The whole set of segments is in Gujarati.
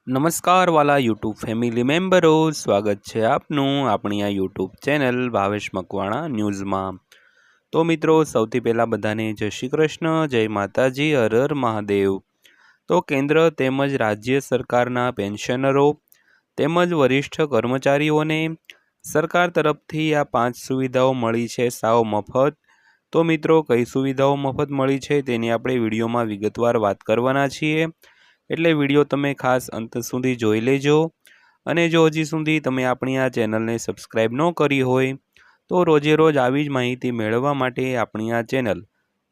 નમસ્કાર વાલા યુટ્યુબ ફેમિલી મેમ્બરો, સ્વાગત છે આપનું આપણી આ યુટ્યુબ ચેનલ ભાવેશ મકવાણા ન્યૂઝમાં। તો મિત્રો, સૌથી પહેલાં બધાને જય શ્રી કૃષ્ણ, જય માતાજી, હર હર મહાદેવ। તો કેન્દ્ર તેમજ રાજ્ય સરકારના પેન્શનરો તેમજ વરિષ્ઠ કર્મચારીઓને સરકાર તરફથી આ 5 સુવિધાઓ મળી છે સાવ મફત। તો મિત્રો, કઈ સુવિધાઓ મફત મળી છે તેની આપણે વિડીયોમાં વિગતવાર વાત કરવાના છીએ, એટલે વિડીયો તમે ખાસ અંત સુધી જોઈ લેજો। અને જો હજી સુધી તમે આપણી આ ચેનલને સબસ્ક્રાઈબ ન કરી હોય તો રોજે રોજ આવી જ માહિતી મેળવવા માટે આપણી આ ચેનલ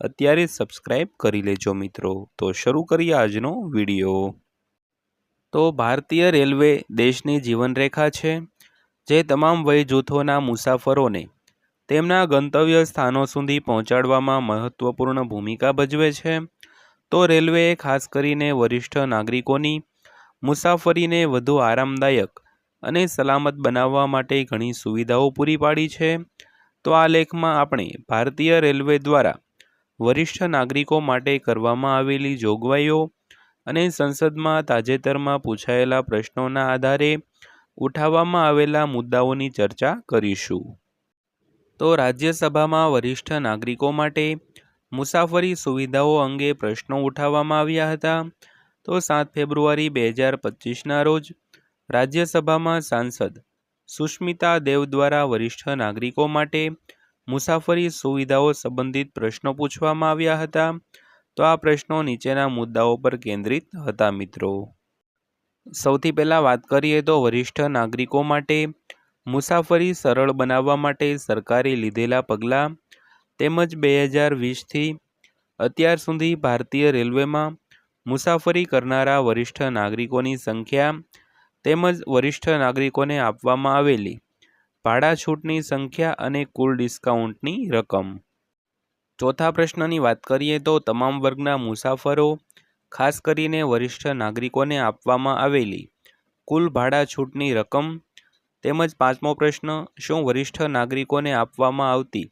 અત્યારે સબસ્ક્રાઈબ કરી લેજો મિત્રો। તો શરૂ કરીએ આજનો વિડીયો। તો ભારતીય રેલવે દેશની જીવનરેખા છે, જે તમામ વય જૂથોના મુસાફરોને તેમના ગંતવ્ય સ્થાનો સુધી પહોંચાડવામાં મહત્વપૂર્ણ ભૂમિકા ભજવે છે। તો રેલવેએ ખાસ કરીને વરિષ્ઠ નાગરિકોની મુસાફરીને વધુ આરામદાયક અને સલામત બનાવવા માટે ઘણી સુવિધાઓ પૂરી પાડી છે। તો આ લેખમાં આપણે ભારતીય રેલવે દ્વારા વરિષ્ઠ નાગરિકો માટે કરવામાં આવેલી જોગવાઈઓ અને સંસદમાં તાજેતરમાં પૂછાયેલા પ્રશ્નોના આધારે ઉઠાવવામાં આવેલા મુદ્દાઓની ચર્ચા કરીશું। તો રાજ્યસભામાં વરિષ્ઠ નાગરિકો માટે મુસાફરી સુવિધાઓ અંગે પ્રશ્નો ઉઠાવવામાં આવ્યા હતા। તો 7 ફેબ્રુઆરી 2025ના રોજ રાજ્યસભામાં સાંસદ સુષ્મિતા દેવ દ્વારા વરિષ્ઠ નાગરિકો માટે મુસાફરી સુવિધાઓ સંબંધિત પ્રશ્નો પૂછવામાં આવ્યા હતા। તો આ પ્રશ્નો નીચેના મુદ્દાઓ પર કેન્દ્રિત હતા મિત્રો। સૌથી પહેલાં વાત કરીએ તો વરિષ્ઠ નાગરિકો માટે મુસાફરી સરળ બનાવવા માટે સરકારે લીધેલા પગલાં તેમજ 2020થી અત્યાર સુધી ભારતીય રેલવેમાં મુસાફરી કરનારા વરિષ્ઠ નાગરિકોની સંખ્યા તેમજ વરિષ્ઠ નાગરિકોને આપવામાં આવેલી ભાડા છૂટની સંખ્યા અને કુલ ડિસ્કાઉન્ટની રકમ। ચોથા પ્રશ્નની વાત કરીએ તો તમામ વર્ગના મુસાફરો, ખાસ કરીને વરિષ્ઠ નાગરિકોને આપવામાં આવેલી કુલ ભાડા છૂટની રકમ। તેમજ પાંચમો પ્રશ્ન, શું વરિષ્ઠ નાગરિકોને આપવામાં આવતી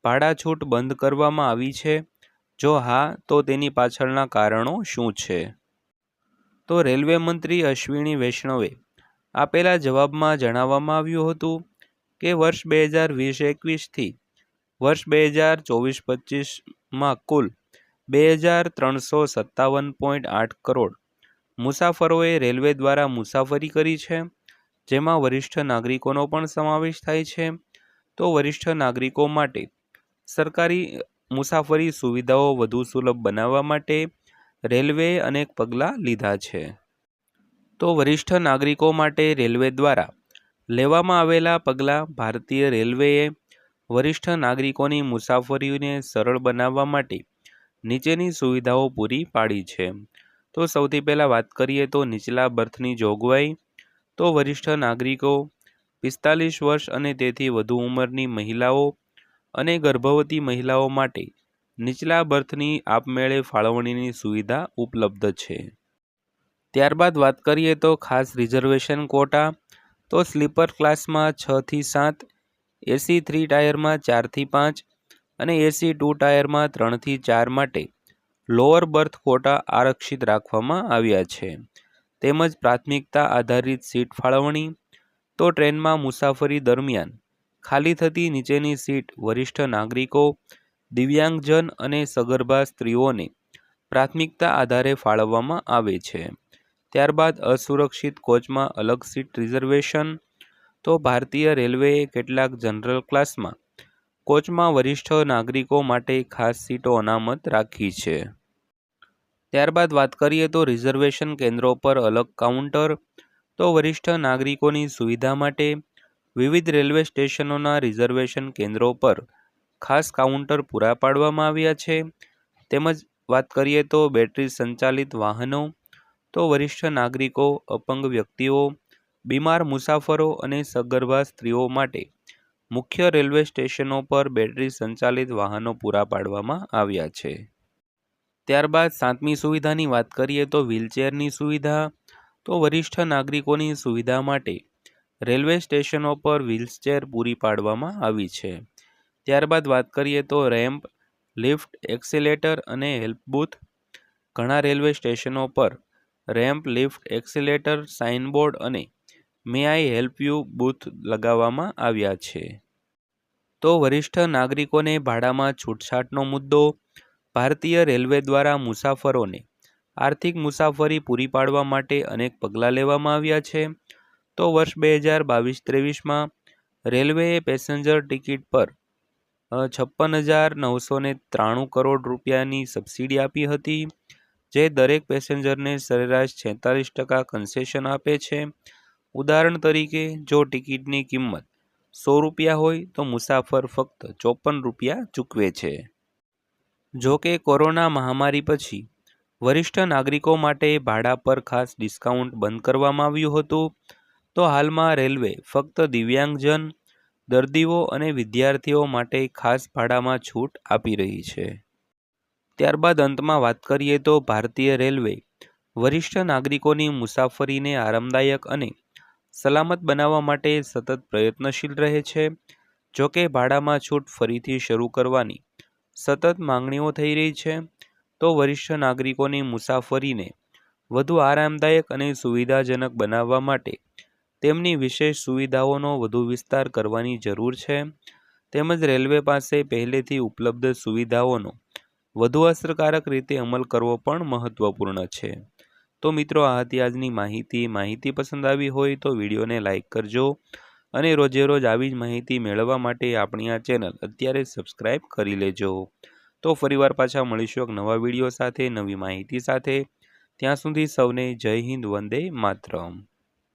ભાડા છૂટ બંધ કરવામાં આવી છે? જો હા, તો તેની પાછળના કારણો શું છે? તો રેલવે મંત્રી અશ્વિની વૈષ્ણવે આપેલા જવાબમાં જણાવવામાં આવ્યું હતું કે વર્ષ 2020-21થી વર્ષ 2024-25માં કુલ 2357.8 કરોડ મુસાફરોએ રેલવે દ્વારા મુસાફરી કરી છે, જેમાં વરિષ્ઠ નાગરિકોનો પણ સમાવેશ થાય છે। તો વરિષ્ઠ નાગરિકો માટે સરકારી મુસાફરી સુવિધાઓ વધુ સુલભ બનાવવા માટે રેલવેએ અનેક પગલાં લીધા છે। તો વરિષ્ઠ નાગરિકો માટે રેલવે દ્વારા લેવામાં આવેલા પગલાં: ભારતીય રેલવેએ વરિષ્ઠ નાગરિકોની મુસાફરીને સરળ બનાવવા માટે નીચેની સુવિધાઓ પૂરી પાડી છે। તો સૌથી પહેલાં વાત કરીએ તો નીચલા બર્થની જોગવાઈ। તો વરિષ્ઠ નાગરિકો, 45 વર્ષ અને તેથી વધુ ઉંમરની મહિલાઓ અને ગર્ભવતી મહિલાઓ માટે નીચલા બર્થની આપમેળે ફાળવણીની સુવિધા ઉપલબ્ધ છે। ત્યારબાદ વાત કરીએ તો ખાસ રિઝર્વેશન કોટા। તો સ્લીપર ક્લાસમાં 6 થી 7, એસી 3 ટાયરમાં 4 થી 5 અને એસી 2 ટાયરમાં 3 થી 4 માટે લોઅર બર્થ કોટા આરક્ષિત રાખવામાં આવ્યા છે। તેમજ પ્રાથમિકતા આધારિત સીટ ફાળવણી। તો ટ્રેનમાં મુસાફરી દરમિયાન ખાલી થતી નીચેની સીટ વરિષ્ઠ નાગરિકો, દિવ્યાંગજન અને સગર્ભા સ્ત્રીઓને પ્રાથમિકતા આધારે ફાળવવામાં આવે છે। ત્યારબાદ અસુરક્ષિત કોચમાં અલગ સીટ રિઝર્વેશન। તો ભારતીય રેલવેએ કેટલાક જનરલ ક્લાસમાં કોચમાં વરિષ્ઠ નાગરિકો માટે ખાસ સીટો અનામત રાખી છે। ત્યારબાદ વાત કરીએ તો રિઝર્વેશન કેન્દ્રો પર અલગ કાઉન્ટર। તો વરિષ્ઠ નાગરિકોની સુવિધા માટે વિવિધ રેલવે સ્ટેશનોના રિઝર્વેશન કેન્દ્રો પર ખાસ કાઉન્ટર પૂરા પાડવામાં આવ્યા છે। તેમજ વાત કરીએ તો બેટરી સંચાલિત વાહનો। તો વરિષ્ઠ નાગરિકો, અપંગ વ્યક્તિઓ, બીમાર મુસાફરો અને સગર્ભા સ્ત્રીઓ માટે મુખ્ય રેલવે સ્ટેશનો પર બેટરી સંચાલિત વાહનો પૂરા પાડવામાં આવ્યા છે। ત્યારબાદ 7મી સુવિધાની વાત કરીએ તો વ્હીલચેરની સુવિધા। તો વરિષ્ઠ નાગરિકોની સુવિધા માટે રેલવે સ્ટેશનો પર વ્હીલચેર પૂરી પાડવામાં આવી છે। ત્યારબાદ વાત કરીએ તો રેમ્પ, લિફ્ટ, એક્સિલેટર અને હેલ્પ બૂથ। ઘણા રેલવે સ્ટેશનો પર રેમ્પ, લિફ્ટ, એક્સિલેટર, સાઇનબોર્ડ અને મે આઈ હેલ્પ યુ બૂથ લગાવવામાં આવ્યા છે. તો વરિષ્ઠ નાગરિકોને ભાડામાં છૂટછાટનો મુદ્દો. ભારતીય રેલવે દ્વારા મુસાફરોને આર્થિક મુસાફરી પૂરી પાડવા માટે અનેક પગલાં લેવામાં આવ્યા છે. તો વર્ષ 2022-23માં રેલવેએ પેસેન્જર ટિકિટ પર 56,993 કરોડ રૂપિયાની સબસિડી આપી હતી, જે દરેક પેસેન્જરને સરેરાશ 46% કન્સેશન આપે છે. ઉદાહરણ તરીકે, જો ટિકિટની કિંમત 100 રૂપિયા હોય તો મુસાફર ફક્ત 54 રૂપિયા ચૂકવે છે. જો કે કોરોના મહામારી પછી વરિષ્ઠ નાગરિકો માટે ભાડા પર ખાસ ડિસ્કાઉન્ટ બંધ કરવામાં આવ્યું હતું. તો હાલમાં રેલવે ફક્ત દિવ્યાંગજન, દર્દીઓ અને વિદ્યાર્થીઓ માટે ખાસ ભાડામાં છૂટ આપી રહી છે. ત્યારબાદ અંતમાં વાત કરીએ તો ભારતીય રેલવે વરિષ્ઠ નાગરિકોની મુસાફરીને આરામદાયક અને સલામત બનાવવા માટે સતત પ્રયત્નશીલ રહે છે. જો કે ભાડામાં છૂટ ફરીથી શરૂ કરવાની સતત માંગણીઓ થઈ રહી છે. તો વરિષ્ઠ નાગરિકોની મુસાફરીને વધુ આરામદાયક અને સુવિધાજનક બનાવવા માટે તેમની વિશેષ સુવિધાઓનો વધુ વિસ્તાર કરવાની જરૂર છે. તેમજ રેલવે પાસે પહેલેથી ઉપલબ્ધ સુવિધાઓનો વધુ અસરકારક રીતે અમલ કરવો પણ મહત્વપૂર્ણ છે. તો મિત્રો, આ હતી આજની માહિતી પસંદ આવી હોય તો વિડીયોને લાઇક કરજો અને રોજે રોજ આવી જ માહિતી મેળવવા માટે આપણી આ ચેનલ અત્યારે સબસ્ક્રાઈબ કરી લેજો. તો ફરીવાર પાછા મળીશું એક નવા વિડીયો સાથે, નવી માહિતી સાથે. ત્યાં સુધી સૌને જય હિન્દ, વંદે માતરમ.